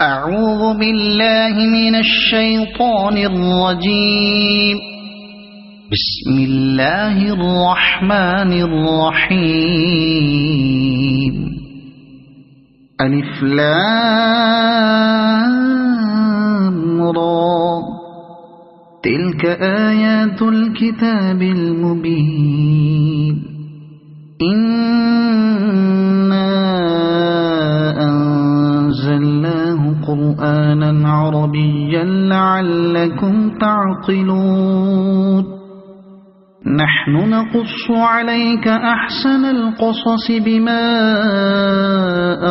أعوذ بالله من الشيطان الرجيم. بسم الله الرحمن الرحيم. ألف لام را. تلك آيات الكتاب المبين. إنا أنزلناه قرآنا عربيا لعلكم تعقلون. نحن نقص عليك أحسن القصص بما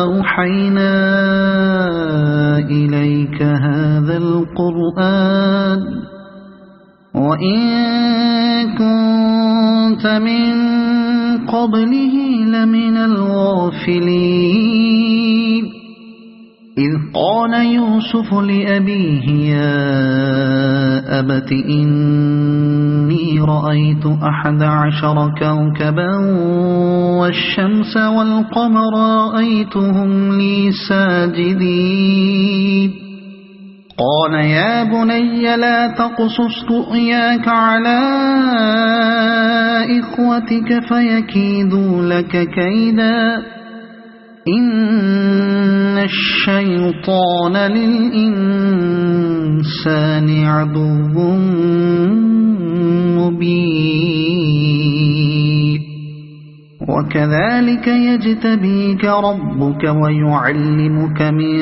أوحينا إليك هذا القرآن وإن كنت من قبله لمن الغافلين. إذ قال يوسف لأبيه يا أبت إني رأيت 11 كوكبا والشمس والقمر رأيتهم لي ساجدين. قال يا بني لا تقصص رؤياك على إخوتك فيكيدوا لك كيدا إن الشيطان للإنسان عدو مبين. وكذلك يجتبيك ربك ويعلمك من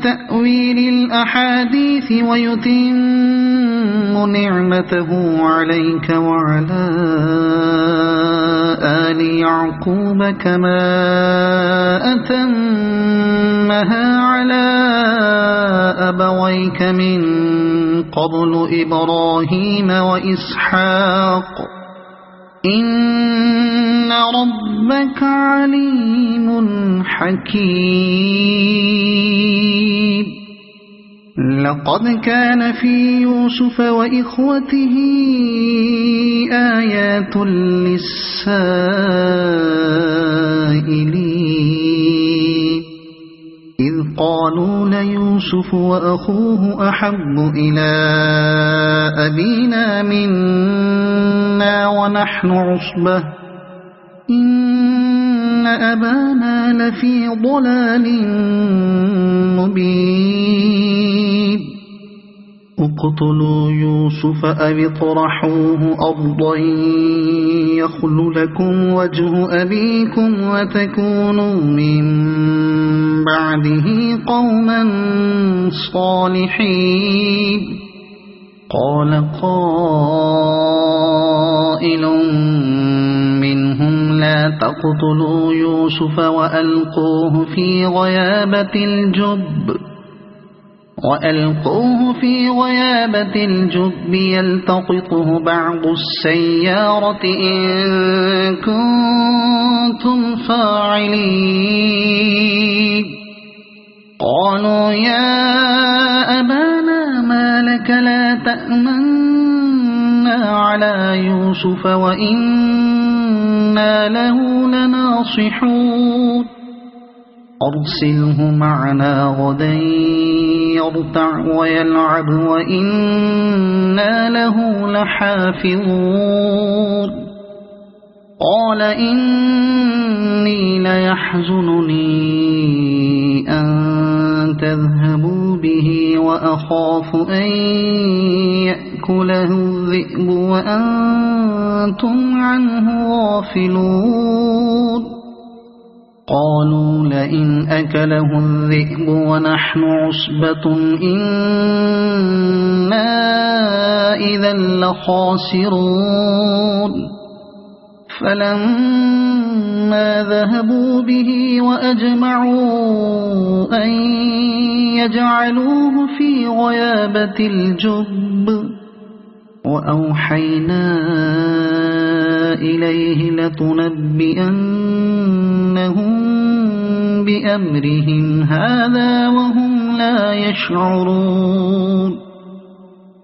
تأويل الأحاديث ويتم نعمته عليك وعلى آل يعقوب كما أتمها على أبويك من قبل إبراهيم وإسحاق إن ربك عليم حكيم. لقد كان في يوسف وإخوته آيات للسائلين إذ قالوا ليوسف وأخوه أحب إلى أبينا منا ونحن عصبة إن أبانا لفي ضلال مبين. اقتلوا يوسف أو اطرحوه أرضا يخل لكم وجه أبيكم وتكونوا من بعده قوما صالحين. قال قائل منهم لا تقتلوا يوسف وألقوه في غيابة الجب يلتقطه بعض السيارة إن كنتم فاعلين. قالوا يا أبانا ما لك لا تأمنا على يوسف وإنا له لناصحون. أرسله معنا غدا يرتع ويلعب وإنا له لحافظون. قال إني ليحزنني أن تذهبوا به وأخاف أن يأكله الذئب وأنتم عنه غافلون. قالوا لئن أكله الذئب ونحن عصبة إنا إذا لخاسرون. فلما ذهبوا به وأجمعوا أن يجعلوه في غيابة الجب وأوحينا إليه لتنبئنهم بأمرهم هذا وهم لا يشعرون.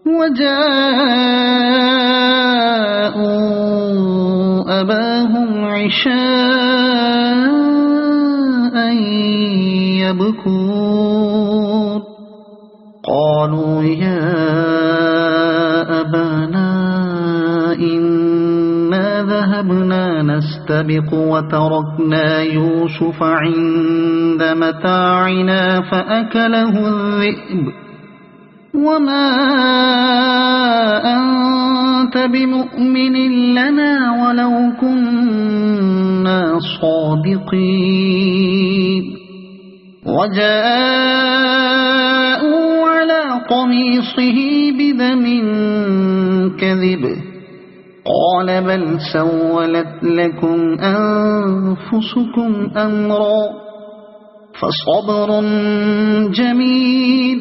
وجاءوا أباهم عشاء يبكون قالوا يا أبانا إنا ذهبنا نستبق وتركنا يوسف عند متاعنا فأكله الذئب وما أنت بمؤمن لنا ولو كنا صادقين وجاءوا على قميصه بدم كذب قال بل سولت لكم أنفسكم أمرا فصبر جميل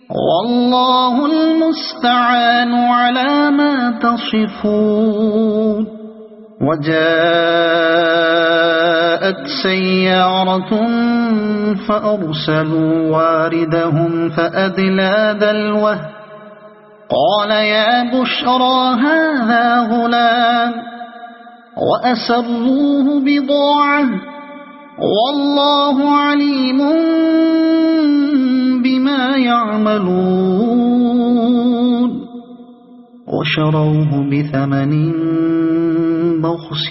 والله المستعان على ما تصفون وجاءت سيارة فأرسلوا واردهم فأدلى دلوه قال يا بشرى هذا غلام وأسروه بضاعة والله عليم بما يعملون وشروه بثمن بخس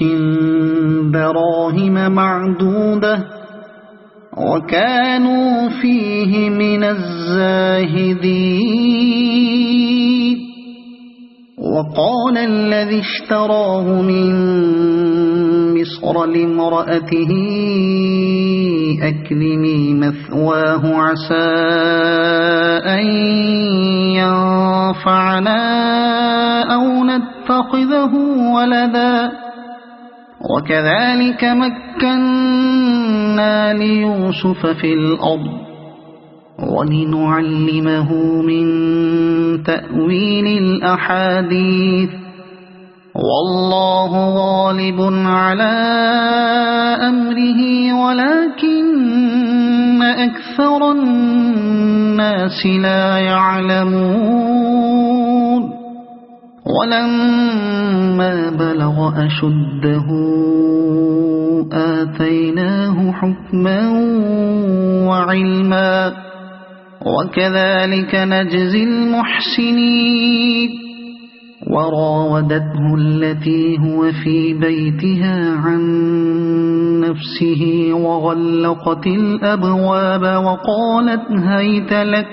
دراهم معدودة وكانوا فيه من الزاهدين وقال الذي اشتراه من مصر لامرأته أكرمي مثواه عسى أن ينفعنا أو نتخذه ولدا وكذلك مكنا ليوسف في الأرض ولنعلمه من تأويل الأحاديث والله غالب على أمره ولكن أكثر الناس لا يعلمون ولما بلغ أشده آتيناه حكما وعلما وكذلك نجزي المحسنين وراودته التي هو في بيتها عن نفسه وغلقت الأبواب وقالت هيت لك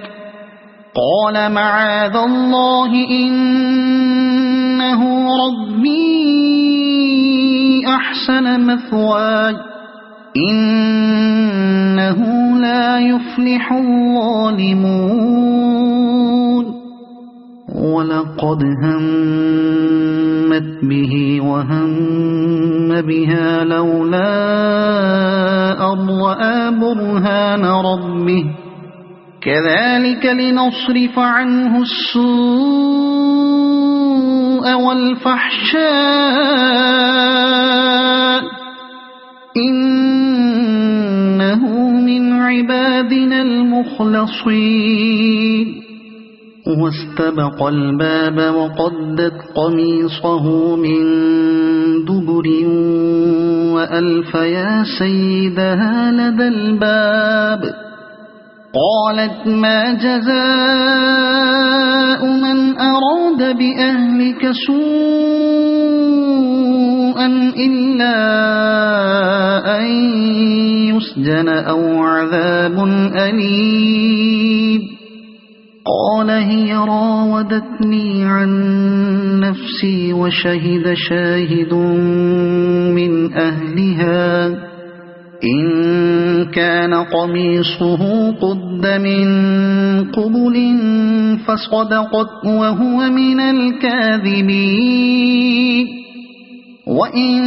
قال معاذ الله إنه ربي أحسن مثواي إنه لا يفلح الظالمون ولقد همت به وهم بها لولا أن رأى برهان ربه كذلك لنصرف عنه السوء والفحشاء إنه من عبادنا المخلصين واستبق الباب وقدت قميصه من دبر وألف يا سيدها لدى الباب قالت ما جزاء من أراد بأهلك سوءا إلا أن يسجن أو عذاب أليم قال هي راودتني عن نفسي وشهد شاهد من أهلها إن كان قميصه قد من قبل فصدقت وهو من الكاذبين وإن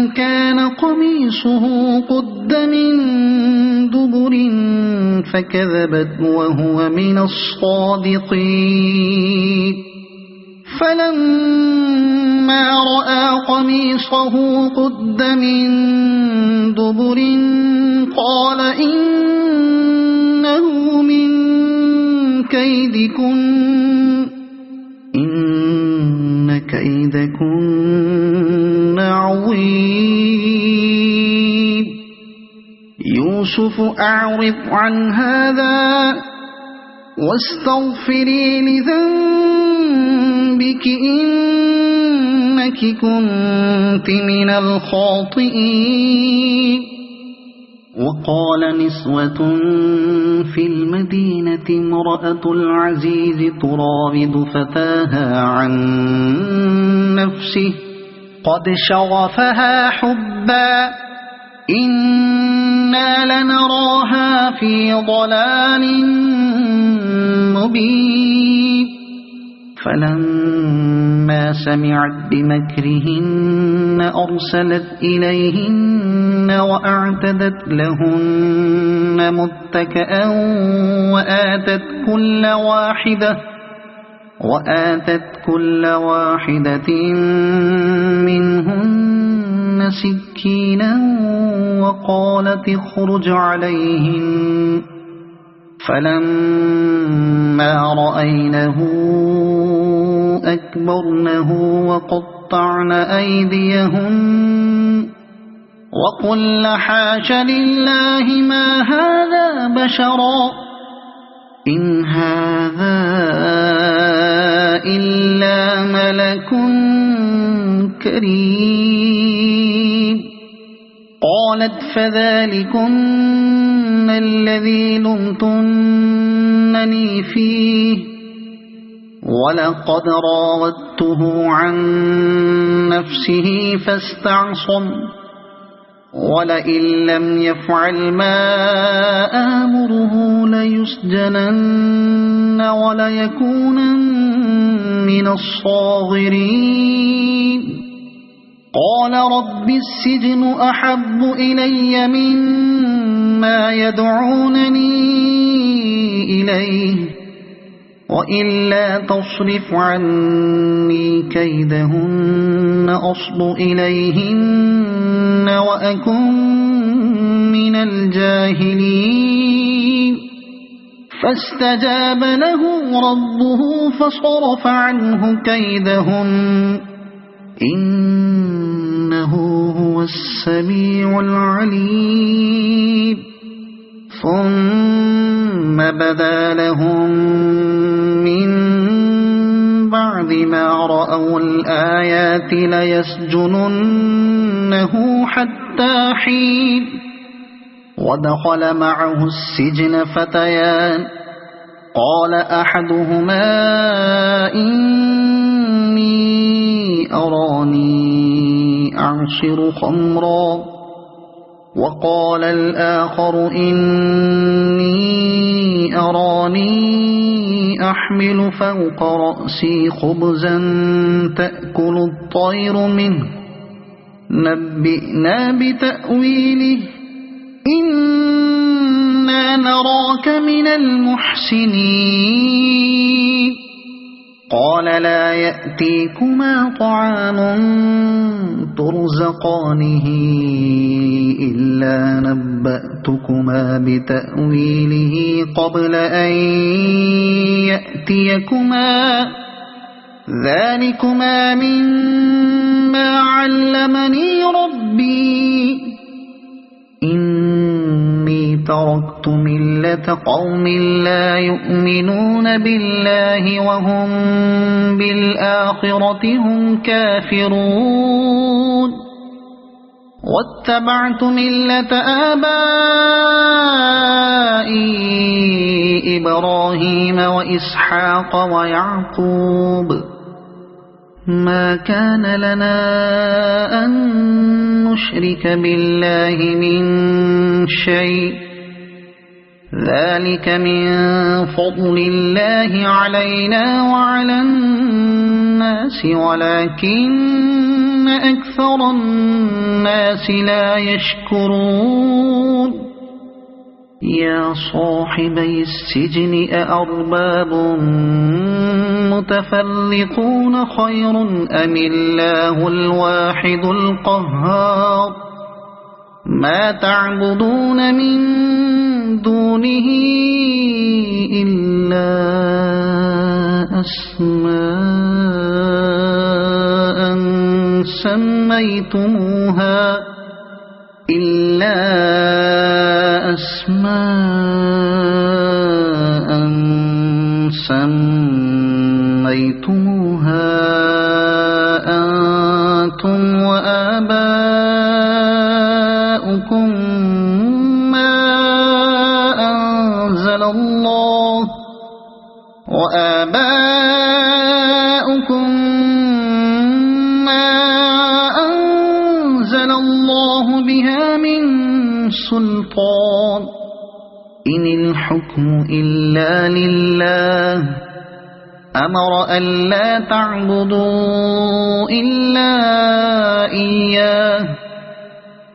كان قميصه قد من دبر فكذبت وهو من الصادقين فلما رأى قميصه قد من دبر قال إنه من كيدكن إن كيدكن عظيم يوسف أعرض عن هذا واستغفري لذنبك إنك كنت من الخاطئين. وقال نسوة في المدينة امرأة العزيز تراود فتاها عن نفسه قد شغفها حبا إنا لنراها في ضلال مبين. فلما سمعت بمكرهن أرسلت إليهن وأعتدت لهن متكئا وآتت كل واحدة منهن سكينا وقالت اخرج عليهن. فلما رأينه أكبرنه وقطعن أيديهن وقلن حاش لله ما هذا بشرا إن هذا إلا ملك كريم. قالت فذلكن الذي لمتنني فيه ولقد راودته عن نفسه فاستعصم ولئن لم يفعل ما آمره ليسجنن وليكونن من الصاغرين. قال رب السجن أحب إلي مما يدعونني إليه وإلا تصرف عني كيدهن أصب إليهن وأكن من الجاهلين. فاستجاب له ربه فصرف عنه كيدهن إنه هو السميع العليم. ثم بدا لهم من بعد ما رأوا الآيات ليسجننه حتى حين. ودخل معه السجن فتيان قال أحدهما إني أراني أعصر خمرا وقال الآخر إني أراني أحمل فوق رأسي خبزا تأكل الطير منه نبئنا بتأويله إنا نراك من المحسنين. قال لا يأتيكما طعام ترزقانه إلا نبأتكما بتأويله قبل أن يأتيكما ذلكما مما علمني ربي إني تركت ملة قوم لا يؤمنون بالله وهم بالآخرة هم كافرون واتبعت ملة آبائي إبراهيم وإسحاق ويعقوب ما كان لنا أن نشرك بالله من شيء ذلك من فضل الله علينا وعلى الناس ولكن أكثر الناس لا يشكرون. يا صاحبي السجن أأرباب متفرقون خير أم الله الواحد القهار ما تعبدون من دونه إلا أسماء أسماء سميتموها أنتم وآباؤكم ما أنزل الله بها من سلطان إن الحكم إلا لله أمر ألا تعبدوا إلا إياه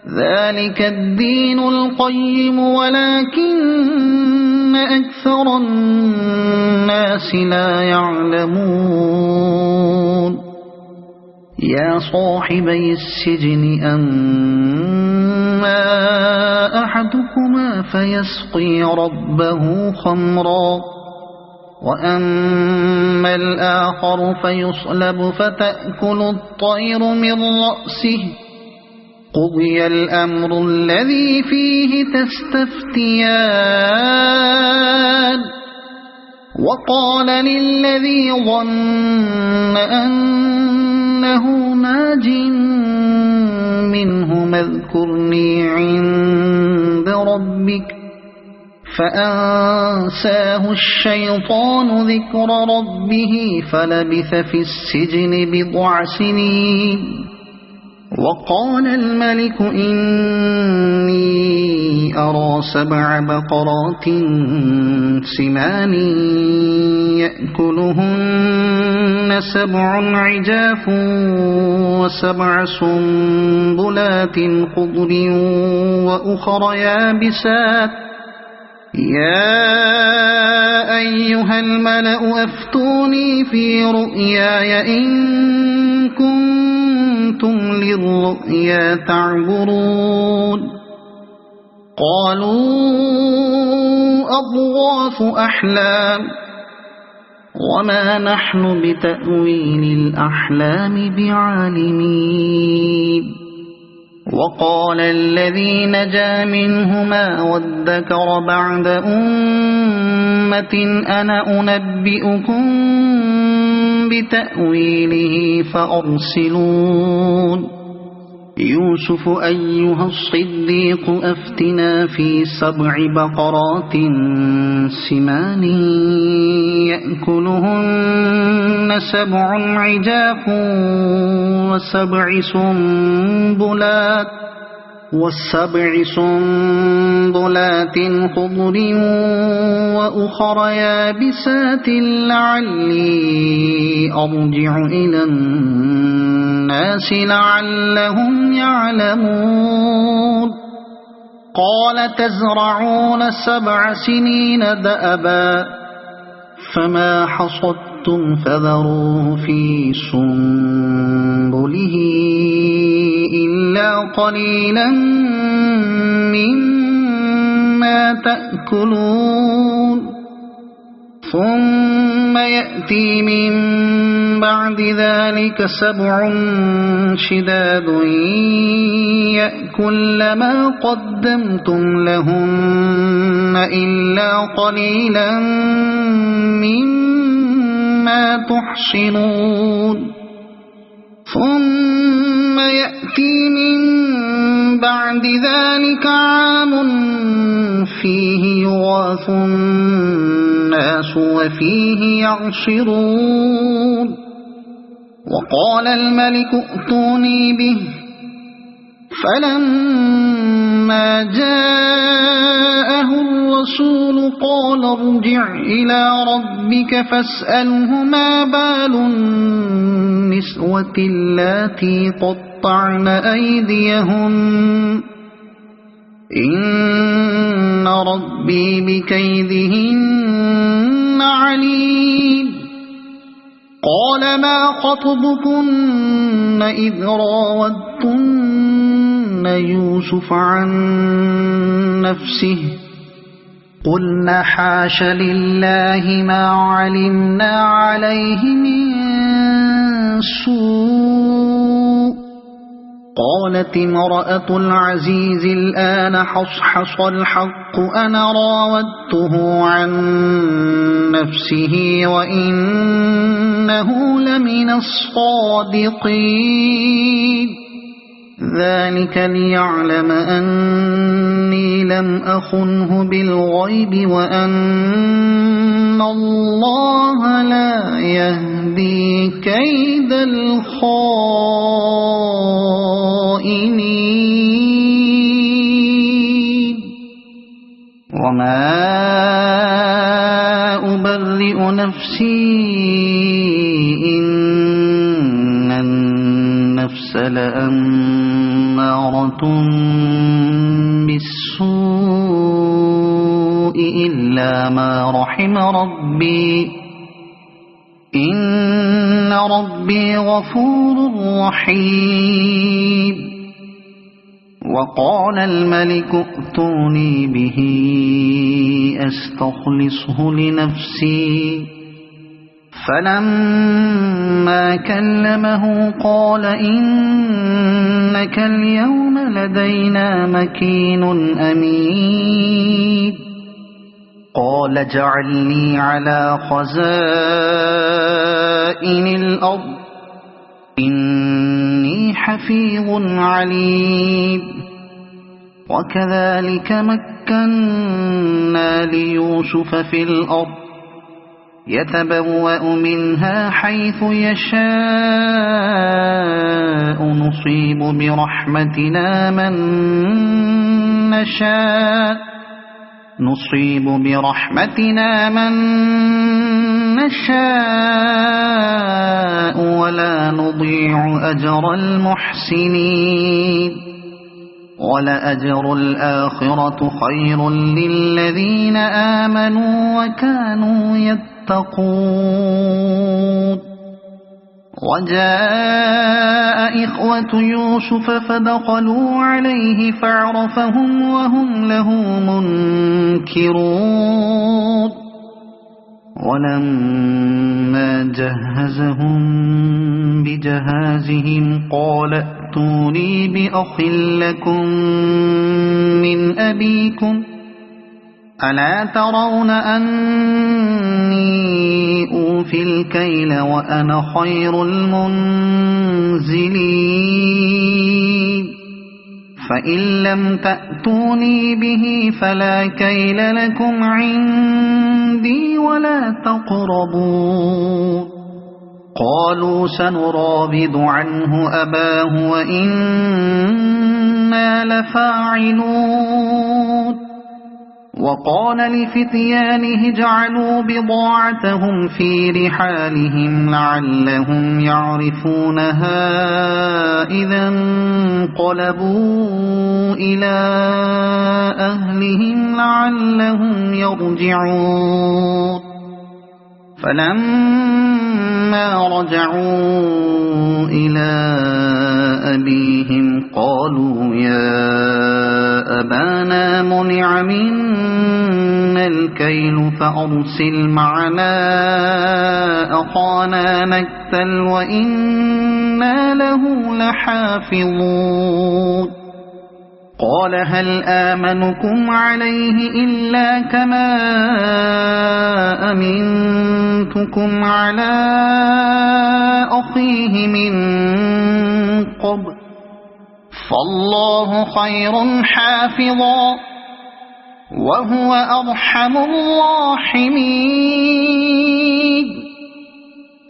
ذلك الدين القيم ولكن أكثر الناس لا يعلمون يا صاحبي السجن أما أحدكما فيسقي ربه خمرا وأما الآخر فيصلب فتأكل الطير من رأسه قضي الأمر الذي فيه تستفتيان وقال للذي ظن أنه ناج منه اذكرني عند ربك فأنساه الشيطان ذكر ربه فلبث في السجن بضع سنين وقال الملك إني أرى 7 بقرات سمان يأكلهن 7 عجاف و7 سنبلات خضر وأخر يابسات يا أيها الملأ أفتوني في رؤياي إن كنتم للرؤيا تعبرون قالوا أضغاث أحلام وما نحن بتأويل الأحلام بعالمين وقال الذي نجا منهما وادكر بعد أمة أنا أنبئكم بتأويله فأرسلون يوسف أيها الصديق أفتنا في 7 بقرات سمان يأكلهن 7 عجاف و7 سنبلات خضر وأخر يابسات لعلي أرجع إلى الناس لعلهم يعلمون قال تزرعون 7 سنين دأبا فما حصدتم فذروه في سنبله إلا قليلا مما تأكلون ثم يأتي من بعد ذلك 7 شداد يأكل ما قدمتم لهن إلا قليلا مما تحصنون ثم يأتي من بعد ذلك عام فيه يغاث الناس وفيه يعصرون وقال الملك ائتوني به فلما جاءه الرسول قال ارجع إلى ربك فاسأله ما بال النسوة اللاتي قطعن أيديهن إن ربي بكيدهن عليم قال ما خطبكن إذ راودتن يوسف عن نفسه قلنا حاش لله ما علمنا عليه من سوء قالت امرأة العزيز الآن حصحص الحق أنا راودته عن نفسه وإنه لمن الصادقين ذلك ليعلم أني لم أخنه بالغيب وأن الله لا يهدي كيد الخائنين وما أبرئ نفسي إن النفس لأمارة بالسوء إلا ما رحم ربي إن ربي غفور رحيم وقال الملك ائتوني به أستخلصه لنفسي فلما كلمه قال إنك اليوم لدينا مكين أمين قال اجعلني على خزائن الأرض إني حفيظ عليم وكذلك مكنا ليوسف في الأرض يتبوأ منها حيث يشاء نصيب برحمتنا من نشاء ولا نضيع أجر المحسنين ولأجر الآخرة خير للذين آمنوا وكانوا يتقون وجاء إخوة يوسف فدخلوا عليه فعرفهم وهم له منكرون ولما جهزهم بجهازهم قال ائتوني بأخ لكم من أبيكم ألا ترون أني أوفي الكيل وأنا خير المنزلين فإن لم تأتوني به فلا كيل لكم عندي ولا تقربون قالوا سنراود عنه أباه وإنا لفاعلون وقال لفتيانه اجعلوا بضاعتهم في رحالهم لعلهم يعرفونها إذا انقلبوا إلى أهلهم لعلهم يرجعون فلما رجعوا إلى أبيهم قالوا يا أبانا منع منا الكيل فأرسل معنا أخانا نكتل وإنا له لحافظون قال هل آمنكم عليه إلا كما أمنتكم على أخيه من قبل فالله خير حافظا وهو أرحم الراحمين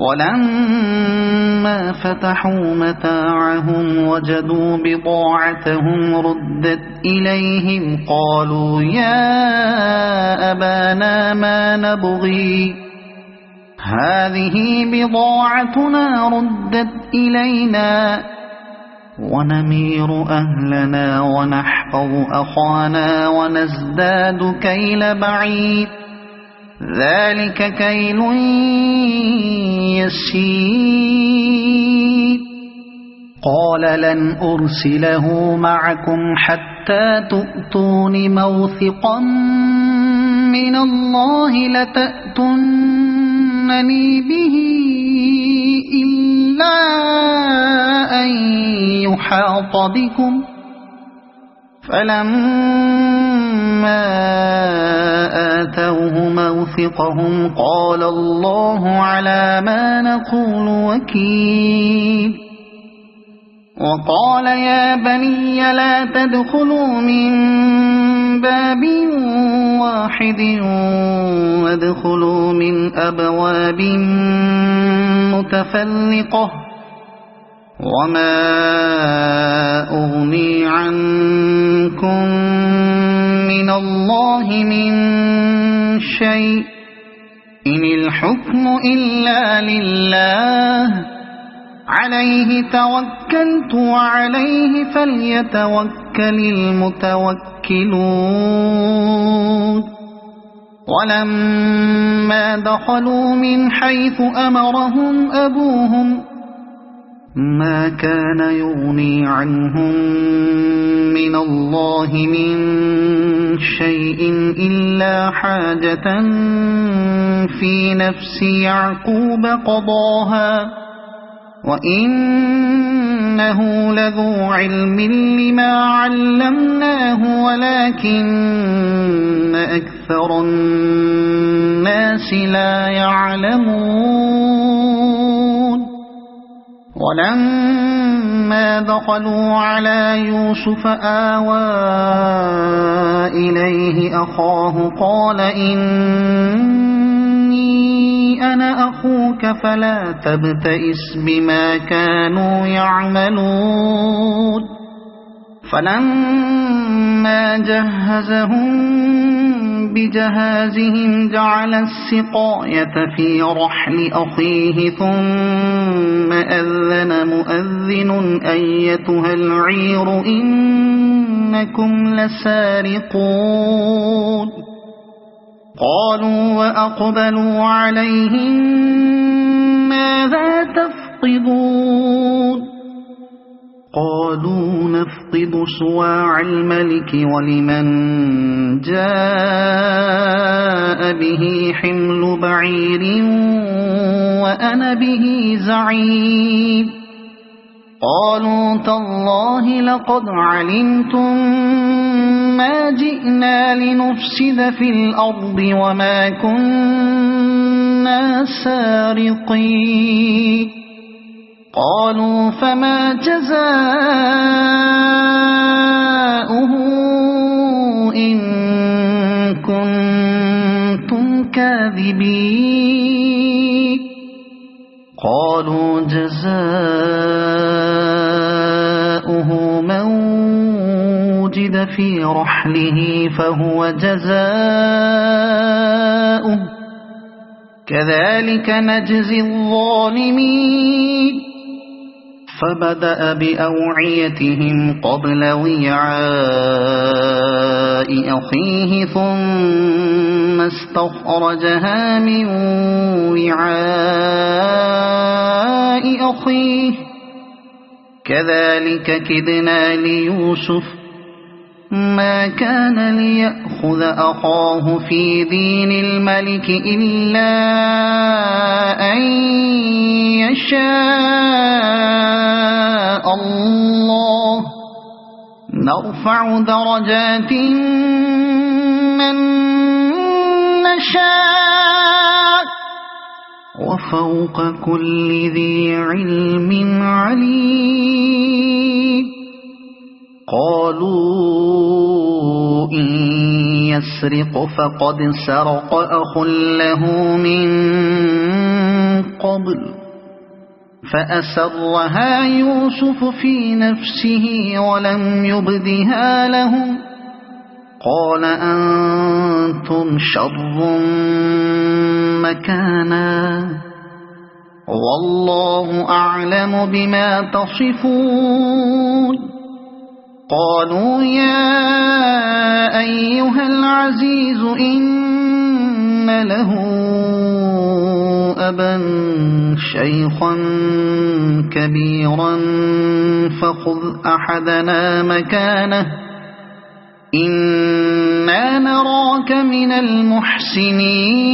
ولما فتحوا متاعهم وجدوا بضاعتهم ردت إليهم قالوا يا أبانا ما نبغي هذه بضاعتنا ردت إلينا ونمير أهلنا ونحفظ أخانا ونزداد كيل بعيد ذلك كيل يسير قال لن أرسله معكم حتى تؤتون موثقا من الله لتأتونني به إلا إلا أن يحاط بكم فلما آتوه موثقهم قال الله على ما نقول وكيل وقال يا بني لا تدخلوا من باب واحد وادخلوا من أبواب متفرقة وما أغني عنكم من الله من شيء إن الحكم إلا لله عليه توكلت وعليه فليتوكل المتوكلون ولما دخلوا من حيث أمرهم أبوهم ما كان يغني عنهم من الله من شيء إلا حاجة في نفس يعقوب قضاها وإنه لذو علم لما علمناه ولكن أكثر الناس لا يعلمون ولما دخلوا على يوسف آوى إليه أخاه قال إني أنا أخوك فلا تبتئس بما كانوا يعملون فلما جهزهم بجهازهم جعل السقاية في رحل أخيه ثم أذن مؤذن أيتها العير إنكم لسارقون قالوا وأقبلوا عليهم ماذا تفقدون قالوا نفقد صواع الملك ولمن جاء به حمل بعير وأنا به زعيم قالوا تالله لقد علمتم ما جئنا لنفسد في الأرض وما كنا سارقين قالوا فما جزاؤه إن كنتم كاذبين قالوا جزاؤه من وجد في رحله فهو جزاؤه كذلك نجزي الظالمين فبدأ بأوعيتهم قبل وعاء أخيه ثم استخرجها من وعاء أخيه كذلك كدنا ليوسف ما كان ليأخذ أخاه في دين الملك إلا أن يشاء الله نرفع درجات من نشاء وفوق كل ذي علم عليم قالوا إن يسرق فقد سرق أخ له من قبل فأسرها يوسف في نفسه ولم يبدها لهم قال أنتم شر مكانا والله أعلم بما تصفون قالوا يا أيها العزيز إن له أبا شيخا كبيرا فخذ أحدنا مكانه إنا نراك من المحسنين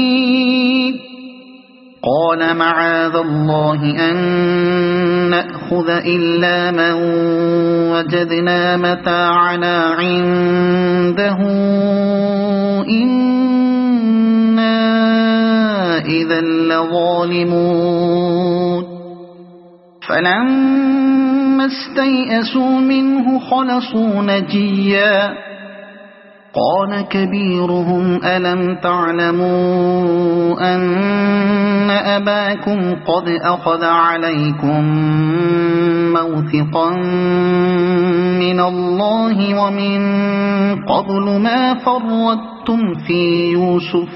قال معاذ الله أن نأخذ إلا من وجدنا متاعنا عنده إنا إذا لظالمون فلما استيئسوا منه خلصوا نجيا قال كبيرهم ألم تعلموا أن أباكم قد أخذ عليكم موثقا من الله ومن قبل ما فرطتم في يوسف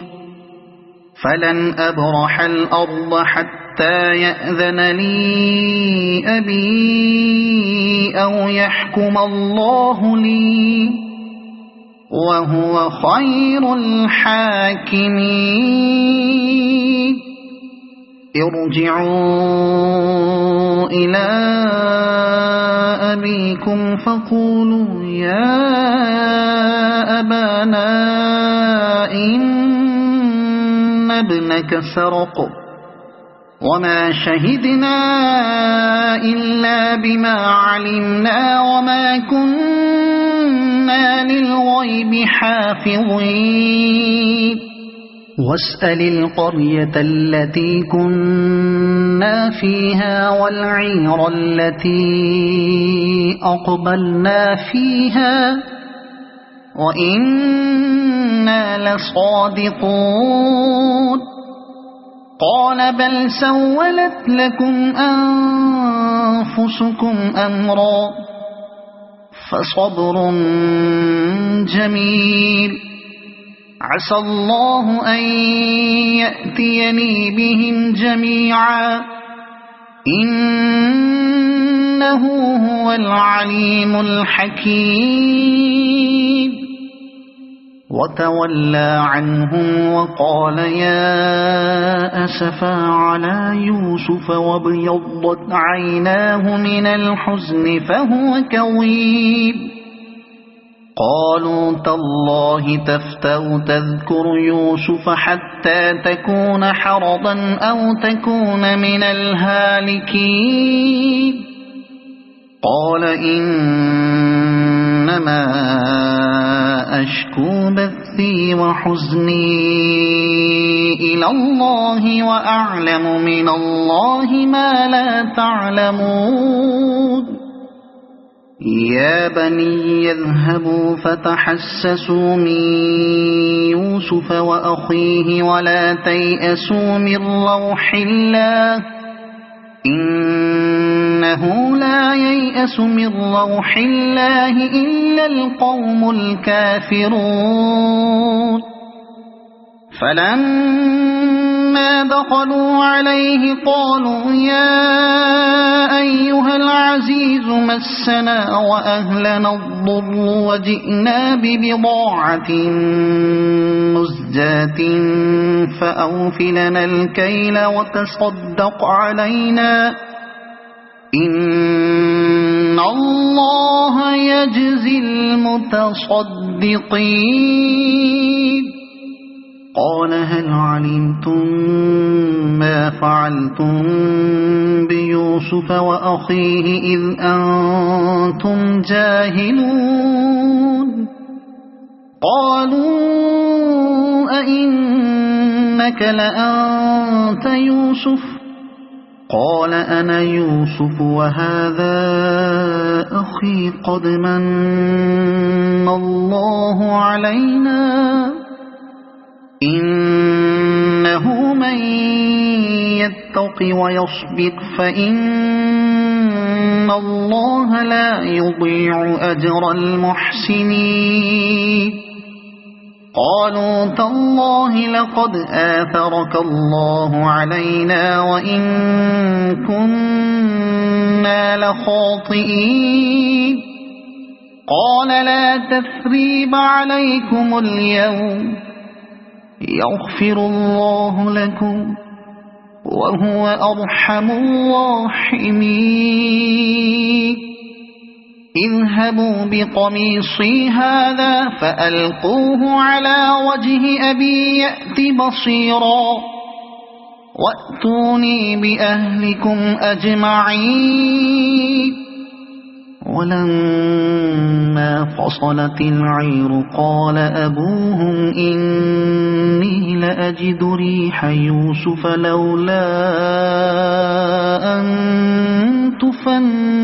فلن أبرح الأرض حتى يأذن لي أبي أو يحكم الله لي وهو خير الحاكمين ارجعوا إلى أبيكم فقولوا يا أبانا إن ابنك سرق وما شهدنا إلا بما علمنا وما كنا للغيب حافظين واسأل القرية التي كنا فيها والعير التي أقبلنا فيها وإنا لصادقون قال بل سولت لكم أنفسكم أمرا فصبر جميل عسى الله أن يأتيني بهم جميعا إنه هو العليم الحكيم وتولى عنهم وقال يا أسفا على يوسف وابيضت عيناه من الحزن فهو كظيم قالوا تالله تفتأ تذكر يوسف حتى تكون حرضا أو تكون من الهالكين قال إنما أشكو بثي وحزني إلى الله وأعلم من الله ما لا تعلمون يا بني يذهبوا فتحسسوا من يوسف وأخيه ولا تيأسوا من روح الله إنه لا ييأس من روح الله إلا القوم الكافرون فلما دخلوا عليه قالوا يا أيها العزيز مسنا وأهلنا الضر وجئنا ببضاعة مزجاة فأوف لنا الكيل وتصدق علينا إن الله يجزي المتصدقين قال هل علمتم ما فعلتم بيوسف وأخيه إذ أنتم جاهلون قالوا أئنك لأنت يوسف قال أنا يوسف وهذا أخي قد من الله علينا إنه من يتق ويصبر فإن الله لا يضيع أجر المحسنين قالوا تالله لقد آثرك الله علينا وإن كنا لخاطئين قال لا تثريب عليكم اليوم يغفر الله لكم وهو أرحم الراحمين اذهبوا بقميصي هذا فألقوه على وجه أبي يأت بصيرا وَأْتُونِي بِأَهْلِكُمْ أَجْمَعِينَ وَلَمَّا فَصَلَتِ الْعِيرُ قَالَ أَبُوهُمْ إِنِّي لَأَجِدُ رِيحَ يُوسُفَ لَوْلَا أَن تُفَنِّدُونِ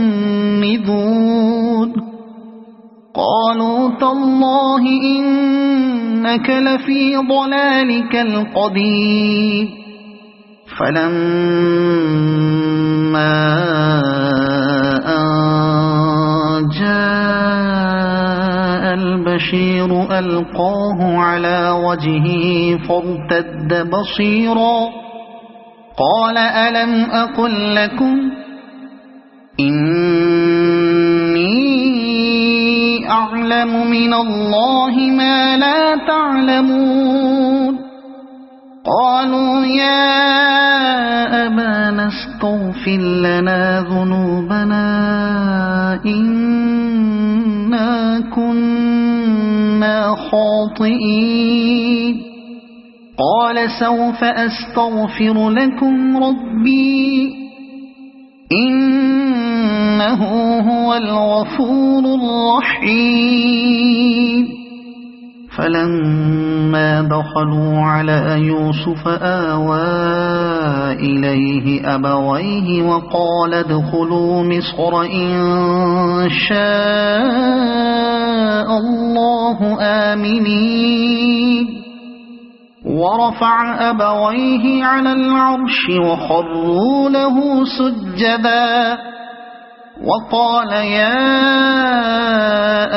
قَالُوا تَاللَّهِ إِنَّكَ لَفِي ضَلَالِكَ الْقَدِيمِ فَلَمَّا أَن جَاءَ الْبَشِيرُ أَلْقَاهُ عَلَى وَجْهِهِ فَارْتَدَّ بَصِيرًا قَالَ أَلَمْ أَقُل لَّكُمْ إِنِّي أَعْلَمُ مِنَ اللَّهِ مَا لَا تَعْلَمُونَ قَالُوا يَا أَبَانَا اسْتَغْفِرْ لَنَا ذُنُوبَنَا إِنَّا كُنَّا خَاطِئِينَ قَالَ سَوْفَ أَسْتَغْفِرُ لَكُمْ رَبِّي إِنَّهُ هُوَ الْغَفُورُ الرَّحِيمُ فَلَمَّا دَخَلُوا عَلَى يُوسُفَ آوَى إِلَيْهِ أَبَوَيْهِ وَقَالَ ادْخُلُوا مِصْرَ إِن شَاءَ اللَّهُ آمِنِينَ ورفع أبويه على العرش وخروا له سجدا وقال يا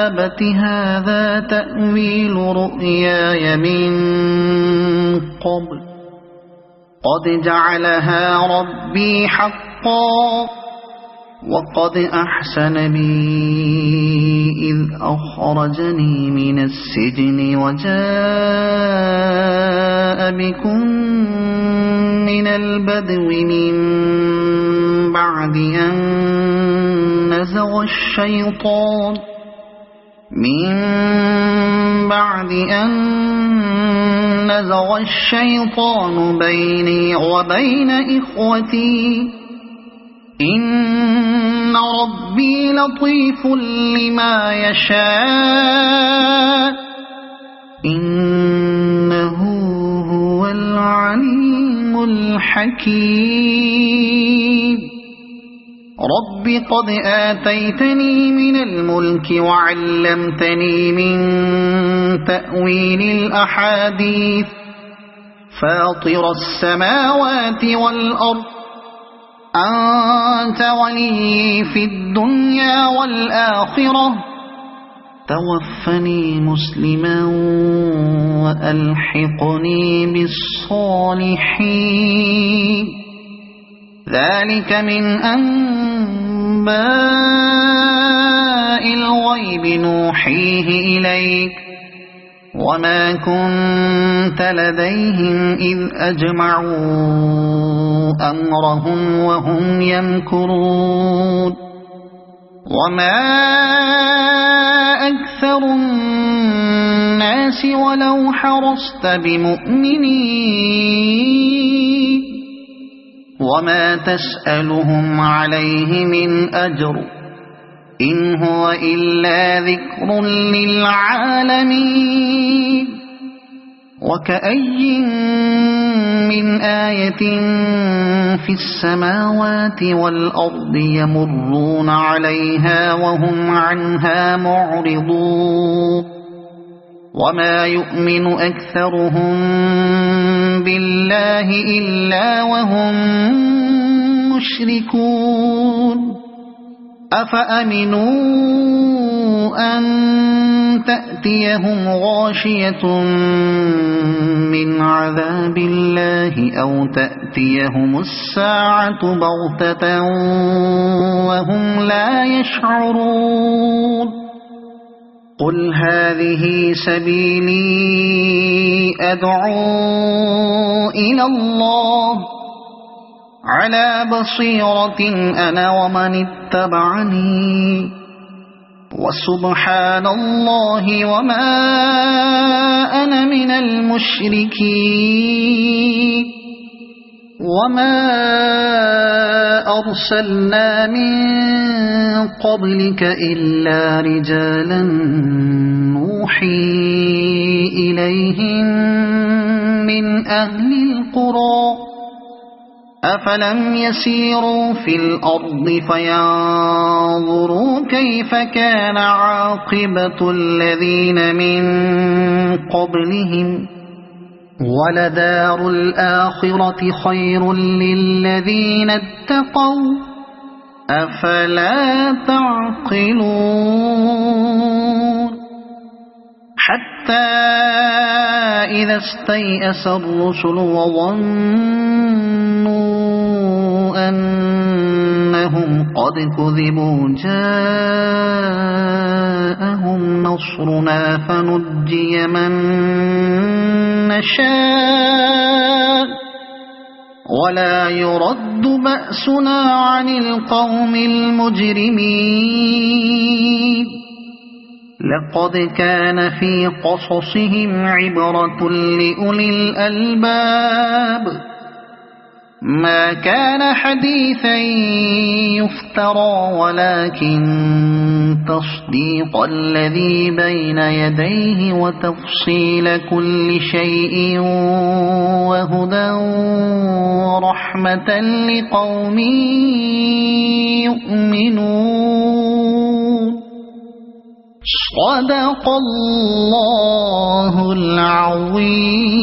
أبت هذا تأويل رؤياي من قبل قد جعلها ربي حقا وقد أحسن بي إذ أخرجني من السجن وجاء بكم من البدو من بعد أن نزغ الشيطان بيني وبين إخوتي إن ربي لطيف لما يشاء إنه هو العليم الحكيم رب قد آتيتني من الملك وعلمتني من تأويل الأحاديث فاطر السماوات والأرض أنت ولي في الدنيا والآخرة توفني مسلما وألحقني بالصالحين ذلك من أنباء الغيب نوحيه إليك وما كنت لديهم إذ أجمعوا أمرهم وهم يمكرون وما أكثر الناس ولو حرصت بمؤمنين وما تسألهم عليه من أجر إن هو إلا ذكر للعالمين وكأي من آية في السماوات والأرض يمرون عليها وهم عنها معرضون وما يؤمن أكثرهم بالله إلا وهم مشركون أفأمنوا أن تأتيهم غاشية من عذاب الله أو تأتيهم الساعة بغتة وهم لا يشعرون قل هذه سبيلي أدعو إلى الله على بصيرة أنا ومن اتبعني وسبحان الله وما أنا من المشركين وما أرسلنا من قبلك إلا رجالا نوحي إليهم من أهل القرى أفلم يسيروا في الأرض فينظروا كيف كان عاقبة الذين من قبلهم ولدار الآخرة خير للذين اتقوا أفلا تعقلون حتى إذا استيأس الرسل وظنوا أنهم قد كذبوا جاءهم نصرنا فنجي من نشاء ولا يرد بأسنا عن القوم المجرمين لقد كان في قصصهم عبرة لأولي الألباب ما كان حديثا يفترى ولكن تصديق الذي بين يديه وتفصيل كل شيء وهدى ورحمة لقوم يؤمنون صدق الله العظيم.